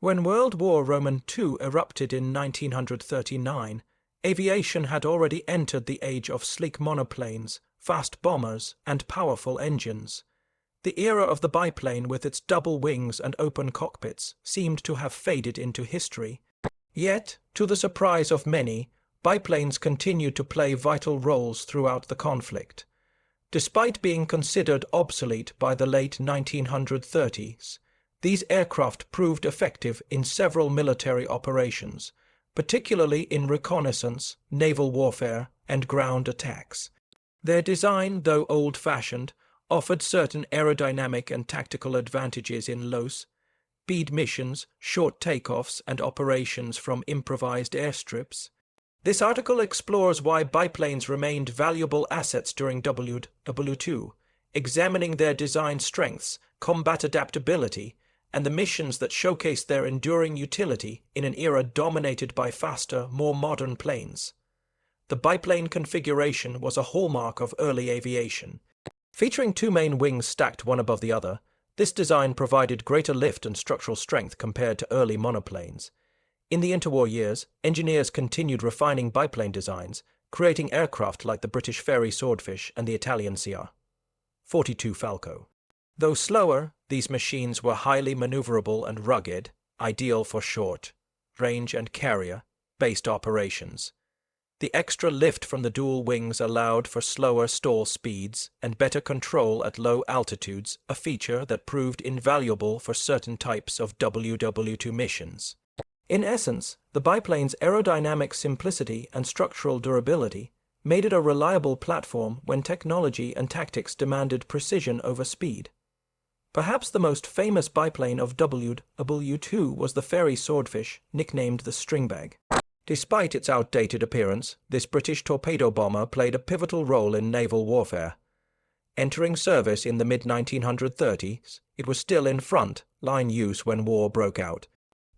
When World War II erupted in 1939, aviation had already entered the age of sleek monoplanes, fast bombers, and powerful engines. The era of the biplane with its double wings and open cockpits seemed to have faded into history. Yet, to the surprise of many, biplanes continued to play vital roles throughout the conflict. Despite being considered obsolete by the late 1930s, these aircraft proved effective in several military operations, particularly in reconnaissance, naval warfare, and ground attacks. Their design, though old-fashioned, offered certain aerodynamic and tactical advantages in low-speed missions, short takeoffs, and operations from improvised airstrips. This article explores why biplanes remained valuable assets during WW2, examining their design strengths, combat adaptability, and the missions that showcased their enduring utility in an era dominated by faster, more modern planes. The biplane configuration was a hallmark of early aviation. Featuring two main wings stacked one above the other, this design provided greater lift and structural strength compared to early monoplanes. In the interwar years, engineers continued refining biplane designs, creating aircraft like the British Fairey Swordfish and the Italian CR.42 Falco. Though slower, these machines were highly maneuverable and rugged, ideal for short, range and carrier-based operations. The extra lift from the dual wings allowed for slower stall speeds and better control at low altitudes, a feature that proved invaluable for certain types of WW2 missions. In essence, the biplane's aerodynamic simplicity and structural durability made it a reliable platform when technology and tactics demanded precision over speed. Perhaps the most famous biplane of WW2 was the Fairey Swordfish, nicknamed the Stringbag. Despite its outdated appearance, this British torpedo bomber played a pivotal role in naval warfare. Entering service in the mid-1930s, it was still in front-line use when war broke out.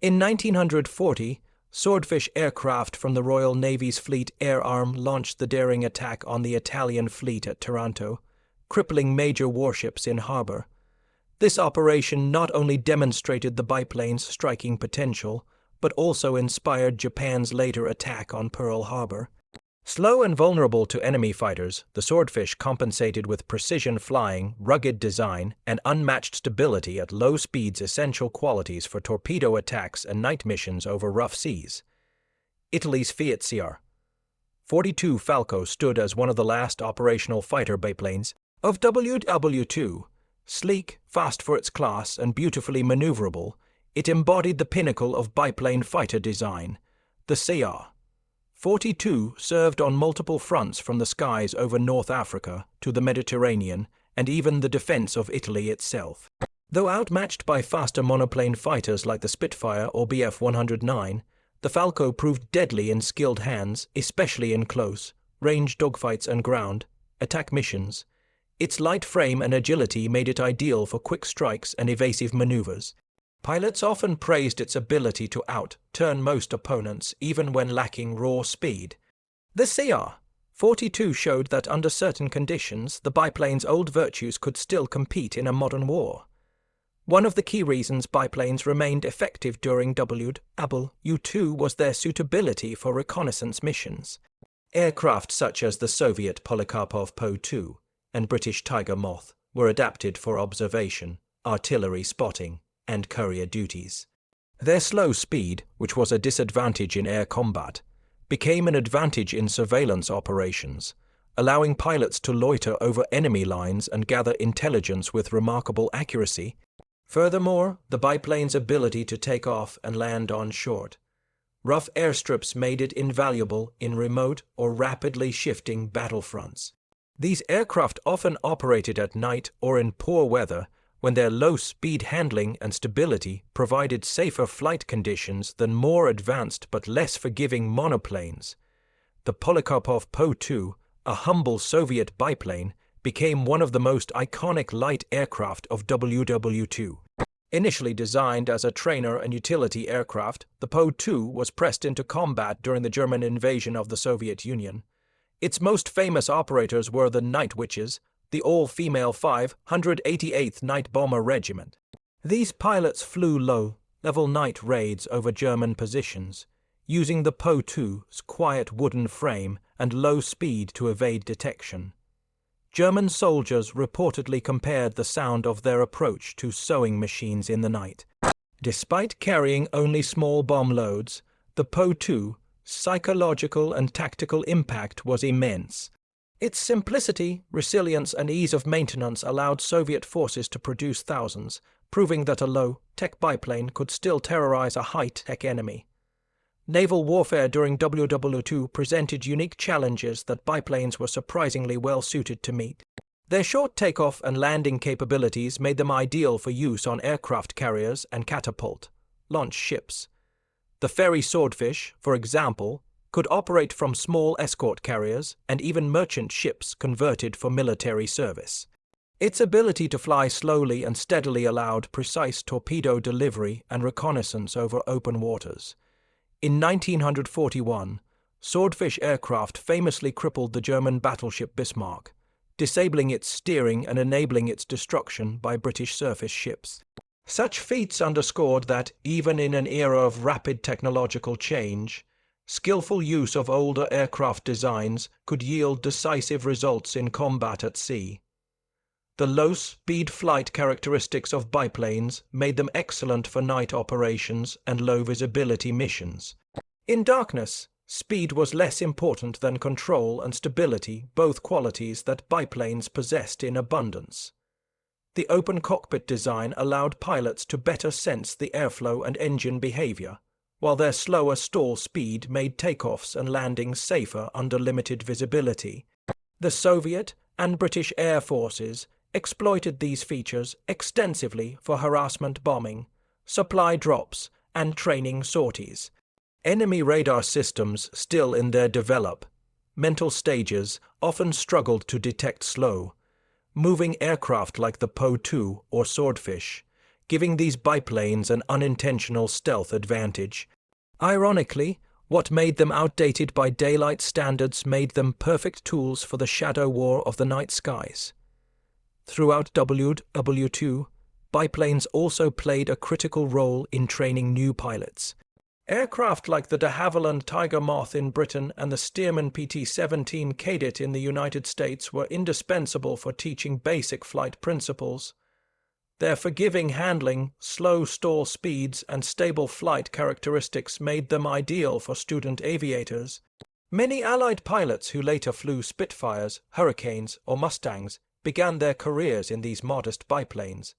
In 1940, Swordfish aircraft from the Royal Navy's Fleet Air Arm launched the daring attack on the Italian fleet at Taranto, crippling major warships in harbor. This operation not only demonstrated the biplane's striking potential, but also inspired Japan's later attack on Pearl Harbor. Slow and vulnerable to enemy fighters, the Swordfish compensated with precision flying, rugged design, and unmatched stability at low speeds, essential qualities for torpedo attacks and night missions over rough seas. Italy's Fiat CR.42 Falco stood as one of the last operational fighter biplanes of WW2. Sleek, fast for its class, and beautifully maneuverable, it embodied the pinnacle of biplane fighter design. The CR.42 served on multiple fronts from the skies over North Africa to the Mediterranean and even the defense of Italy itself. Though outmatched by faster monoplane fighters like the Spitfire or Bf-109, the Falco proved deadly in skilled hands, especially in close-range dogfights and ground attack missions. Its light frame and agility made it ideal for quick strikes and evasive maneuvers. Pilots often praised its ability to out-turn most opponents, even when lacking raw speed. The CR.42 showed that under certain conditions, the biplane's old virtues could still compete in a modern war. One of the key reasons biplanes remained effective during WW2 was their suitability for reconnaissance missions. Aircraft such as the Soviet Polikarpov Po-2 and British Tiger Moth were adapted for observation, artillery spotting, and courier duties. Their slow speed, which was a disadvantage in air combat, became an advantage in surveillance operations, allowing pilots to loiter over enemy lines and gather intelligence with remarkable accuracy. Furthermore, the biplane's ability to take off and land on short, rough airstrips made it invaluable in remote or rapidly shifting battlefronts. These aircraft often operated at night or in poor weather, when their low-speed handling and stability provided safer flight conditions than more advanced but less forgiving monoplanes. The Polikarpov Po-2, a humble Soviet biplane, became one of the most iconic light aircraft of WW2. Initially designed as a trainer and utility aircraft, the Po-2 was pressed into combat during the German invasion of the Soviet Union. Its most famous operators were the Night Witches, the all-female 588th Night Bomber Regiment. These pilots flew low, level night raids over German positions, using the Po-2's quiet wooden frame and low speed to evade detection. German soldiers reportedly compared the sound of their approach to sewing machines in the night. Despite carrying only small bomb loads, the Po-2's psychological and tactical impact was immense. Its simplicity, resilience, and ease of maintenance allowed Soviet forces to produce thousands, proving that a low-tech biplane could still terrorize a high-tech enemy. Naval warfare during WW2 presented unique challenges that biplanes were surprisingly well suited to meet. Their short takeoff and landing capabilities made them ideal for use on aircraft carriers and catapult-launch ships. The Fairey Swordfish, for example, could operate from small escort carriers and even merchant ships converted for military service. Its ability to fly slowly and steadily allowed precise torpedo delivery and reconnaissance over open waters. In 1941, Swordfish aircraft famously crippled the German battleship Bismarck, disabling its steering and enabling its destruction by British surface ships. Such feats underscored that, even in an era of rapid technological change, skillful use of older aircraft designs could yield decisive results in combat at sea. The low-speed flight characteristics of biplanes made them excellent for night operations and low-visibility missions. In darkness, speed was less important than control and stability, both qualities that biplanes possessed in abundance. The open cockpit design allowed pilots to better sense the airflow and engine behavior, while their slower stall speed made takeoffs and landings safer under limited visibility. The Soviet and British Air Forces exploited these features extensively for harassment bombing, supply drops, and training sorties. Enemy radar systems, still in their developmental stages, often struggled to detect slow-moving aircraft like the Po-2 or Swordfish, giving these biplanes an unintentional stealth advantage. Ironically, what made them outdated by daylight standards made them perfect tools for the shadow war of the night skies. Throughout WW2, biplanes also played a critical role in training new pilots. Aircraft like the de Havilland Tiger Moth in Britain and the Stearman PT-17 Cadet in the United States were indispensable for teaching basic flight principles. Their forgiving handling, slow stall speeds, and stable flight characteristics made them ideal for student aviators. Many Allied pilots who later flew Spitfires, Hurricanes, or Mustangs began their careers in these modest biplanes.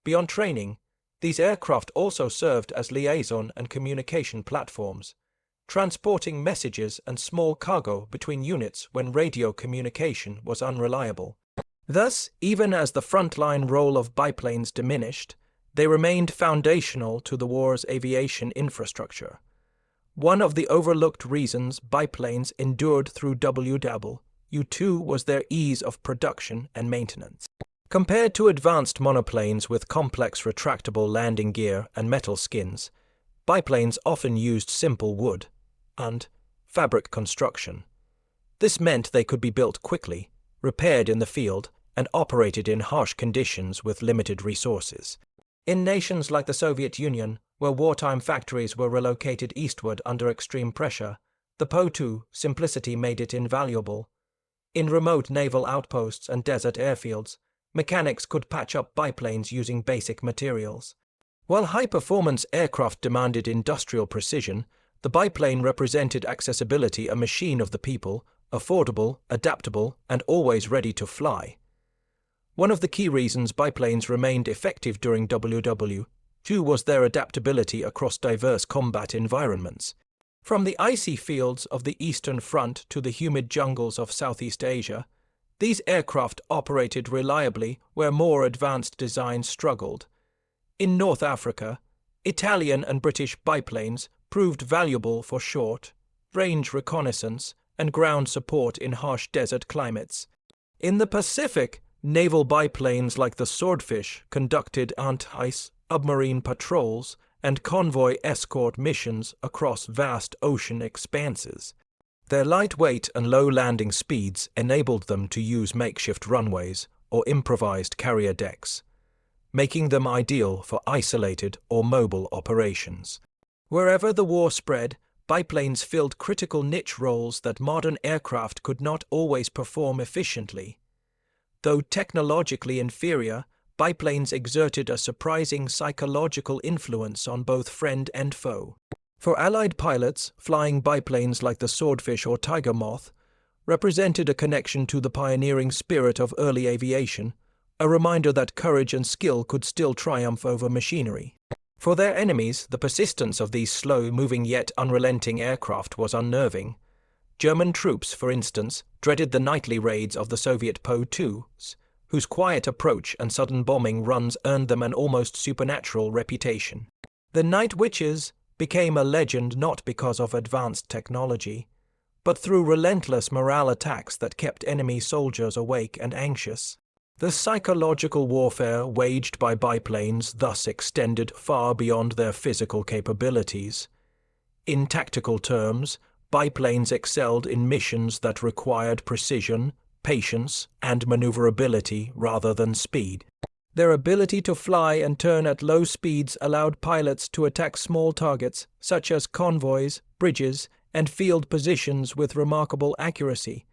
Beyond training, these aircraft also served as liaison and communication platforms, transporting messages and small cargo between units when radio communication was unreliable. Thus, even as the frontline role of biplanes diminished, they remained foundational to the war's aviation infrastructure. One of the overlooked reasons biplanes endured through WW2 was their ease of production and maintenance. Compared to advanced monoplanes with complex retractable landing gear and metal skins, biplanes often used simple wood and fabric construction. This meant they could be built quickly, repaired in the field, and operated in harsh conditions with limited resources. In nations like the Soviet Union, where wartime factories were relocated eastward under extreme pressure, the Po-2 simplicity made it invaluable. In remote naval outposts and desert airfields, mechanics could patch up biplanes using basic materials. While high-performance aircraft demanded industrial precision, the biplane represented accessibility, a machine of the people, affordable, adaptable, and always ready to fly. One of the key reasons biplanes remained effective during WW2 was their adaptability across diverse combat environments. From the icy fields of the Eastern Front to the humid jungles of Southeast Asia, these aircraft operated reliably where more advanced designs struggled. In North Africa, Italian and British biplanes proved valuable for short-range reconnaissance and ground support in harsh desert climates. In the Pacific, naval biplanes like the Swordfish conducted anti-submarine patrols and convoy escort missions across vast ocean expanses. Their lightweight and low landing speeds enabled them to use makeshift runways or improvised carrier decks, making them ideal for isolated or mobile operations. Wherever the war spread, biplanes filled critical niche roles that modern aircraft could not always perform efficiently. Though technologically inferior, biplanes exerted a surprising psychological influence on both friend and foe. For Allied pilots, flying biplanes like the Swordfish or Tiger Moth represented a connection to the pioneering spirit of early aviation, a reminder that courage and skill could still triumph over machinery. For their enemies, the persistence of these slow-moving yet unrelenting aircraft was unnerving. German troops, for instance, dreaded the nightly raids of the Soviet Po-2's, whose quiet approach and sudden bombing runs earned them an almost supernatural reputation. The Night Witches became a legend not because of advanced technology, but through relentless morale attacks that kept enemy soldiers awake and anxious. The psychological warfare waged by biplanes thus extended far beyond their physical capabilities. In tactical terms, biplanes excelled in missions that required precision, patience, and maneuverability rather than speed. Their ability to fly and turn at low speeds allowed pilots to attack small targets, such as convoys, bridges, and field positions with remarkable accuracy.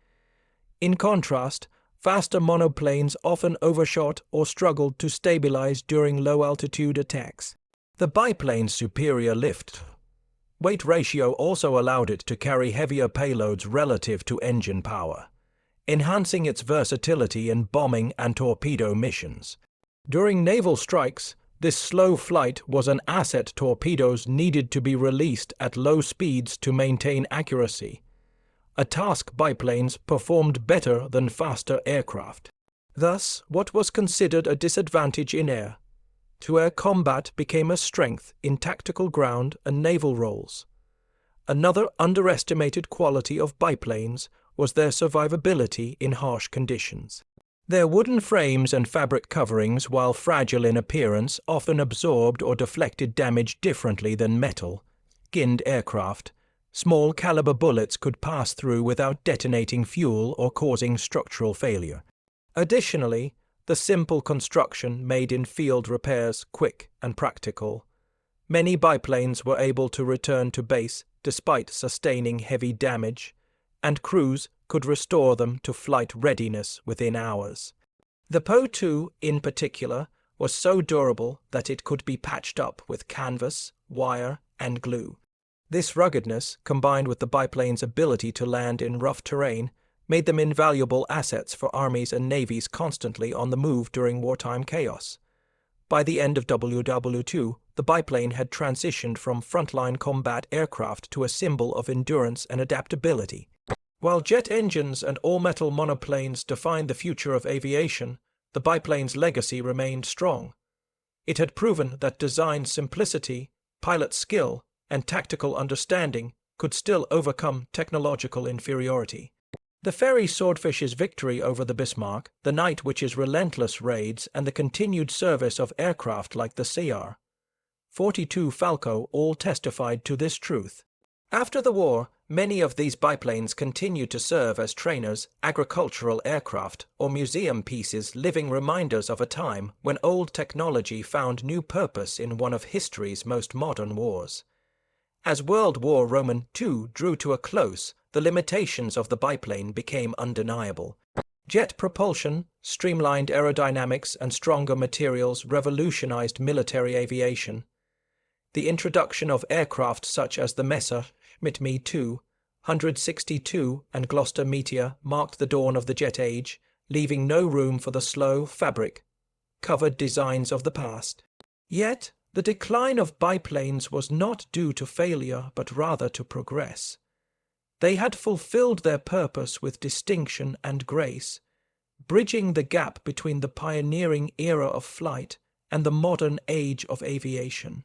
In contrast, faster monoplanes often overshot or struggled to stabilize during low-altitude attacks. The biplane's superior lift-weight ratio also allowed it to carry heavier payloads relative to engine power, enhancing its versatility in bombing and torpedo missions. During naval strikes, this slow flight was an asset. Torpedoes needed to be released at low speeds to maintain accuracy, a task biplanes performed better than faster aircraft. Thus, what was considered a disadvantage in air-to-air combat became a strength in tactical ground and naval roles. Another underestimated quality of biplanes was their survivability in harsh conditions. Their wooden frames and fabric coverings, while fragile in appearance, often absorbed or deflected damage differently than metal-skinned aircraft. Small caliber bullets could pass through without detonating fuel or causing structural failure. Additionally, the simple construction made in field repairs quick and practical. Many biplanes were able to return to base despite sustaining heavy damage, and crews could restore them to flight readiness within hours. The Po-2, in particular, was so durable that it could be patched up with canvas, wire, and glue. This ruggedness, combined with the biplane's ability to land in rough terrain, made them invaluable assets for armies and navies constantly on the move during wartime chaos. By the end of WW2, the biplane had transitioned from frontline combat aircraft to a symbol of endurance and adaptability. While jet engines and all-metal monoplanes defined the future of aviation, the biplane's legacy remained strong. It had proven that design simplicity, pilot skill, and tactical understanding could still overcome technological inferiority. The Fairey Swordfish's victory over the Bismarck, the Night Witch's relentless raids, and the continued service of aircraft like the CR.42 Falco all testified to this truth. After the war, many of these biplanes continued to serve as trainers, agricultural aircraft, or museum pieces, living reminders of a time when old technology found new purpose in one of history's most modern wars. As World War II drew to a close, the limitations of the biplane became undeniable. Jet propulsion, streamlined aerodynamics, and stronger materials revolutionized military aviation. The introduction of aircraft such as the Messerschmitt Me 2, 162, and Gloucester Meteor marked the dawn of the jet age, leaving no room for the slow, fabric-covered designs of the past. Yet, the decline of biplanes was not due to failure but rather to progress. They had fulfilled their purpose with distinction and grace, bridging the gap between the pioneering era of flight and the modern age of aviation.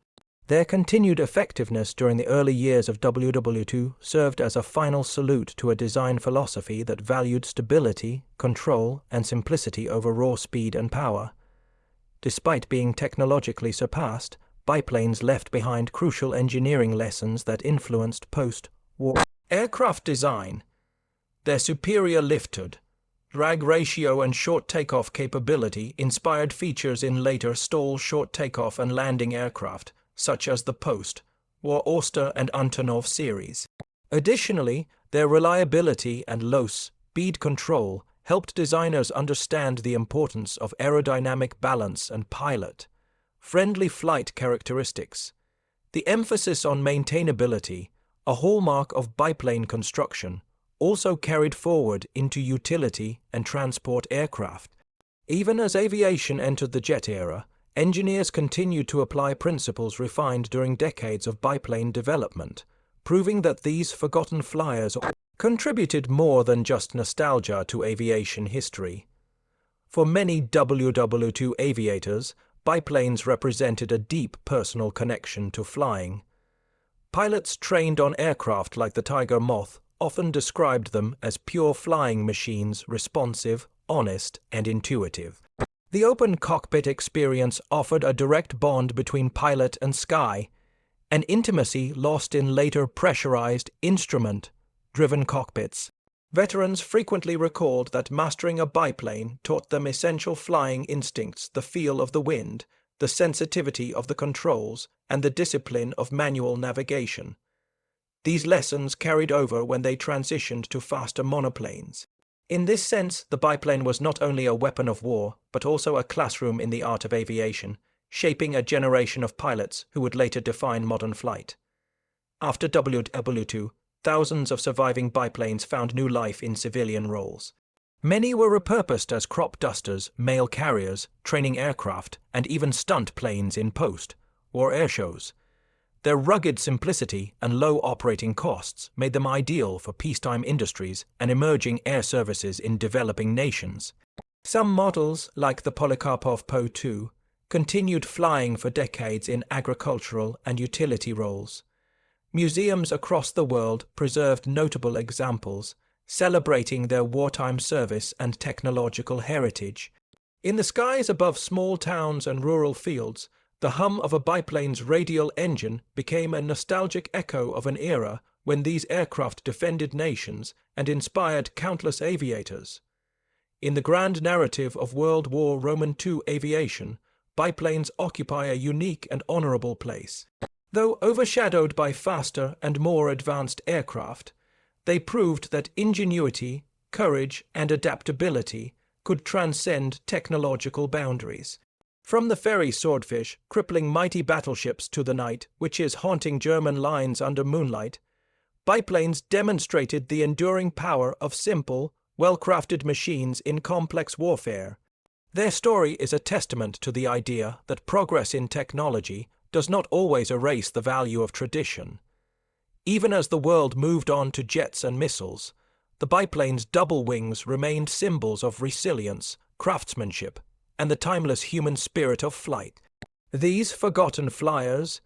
Their continued effectiveness during the early years of WW2 served as a final salute to a design philosophy that valued stability, control, and simplicity over raw speed and power. Despite being technologically surpassed, biplanes left behind crucial engineering lessons that influenced post-war aircraft design. Their superior lifted Drag ratio and short takeoff capability inspired features in later stall short takeoff and landing aircraft, such as the post-war Oster and Antonov series. Additionally, their reliability and low speed control helped designers understand the importance of aerodynamic balance and pilot-friendly flight characteristics. The emphasis on maintainability, a hallmark of biplane construction, also carried forward into utility and transport aircraft. Even as aviation entered the jet era, engineers continued to apply principles refined during decades of biplane development, proving that these forgotten flyers contributed more than just nostalgia to aviation history. For many WW2 aviators, biplanes represented a deep personal connection to flying. Pilots trained on aircraft like the Tiger Moth often described them as pure flying machines, responsive, honest, and intuitive. The open cockpit experience offered a direct bond between pilot and sky, an intimacy lost in later pressurized, instrument-driven cockpits. Veterans frequently recalled that mastering a biplane taught them essential flying instincts, the feel of the wind, the sensitivity of the controls, and the discipline of manual navigation. These lessons carried over when they transitioned to faster monoplanes. In this sense, the biplane was not only a weapon of war, but also a classroom in the art of aviation, shaping a generation of pilots who would later define modern flight. After WW2, thousands of surviving biplanes found new life in civilian roles. Many were repurposed as crop dusters, mail carriers, training aircraft, and even stunt planes in post-war airshows. Their rugged simplicity and low operating costs made them ideal for peacetime industries and emerging air services in developing nations. Some models, like the Polikarpov Po-2, continued flying for decades in agricultural and utility roles. Museums across the world preserved notable examples, celebrating their wartime service and technological heritage. In the skies above small towns and rural fields, the hum of a biplane's radial engine became a nostalgic echo of an era when these aircraft defended nations and inspired countless aviators. In the grand narrative of World War II aviation, biplanes occupy a unique and honorable place. Though overshadowed by faster and more advanced aircraft, they proved that ingenuity, courage, and adaptability could transcend technological boundaries. From the Fairey Swordfish, crippling mighty battleships to the night, Witches haunting German lines under moonlight, biplanes demonstrated the enduring power of simple, well-crafted machines in complex warfare. Their story is a testament to the idea that progress in technology does not always erase the value of tradition. Even as the world moved on to jets and missiles, the biplane's double wings remained symbols of resilience, craftsmanship, and the timeless human spirit of flight. These forgotten flyers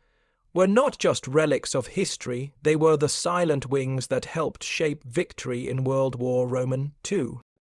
were not just relics of history, they were the silent wings that helped shape victory in World War II.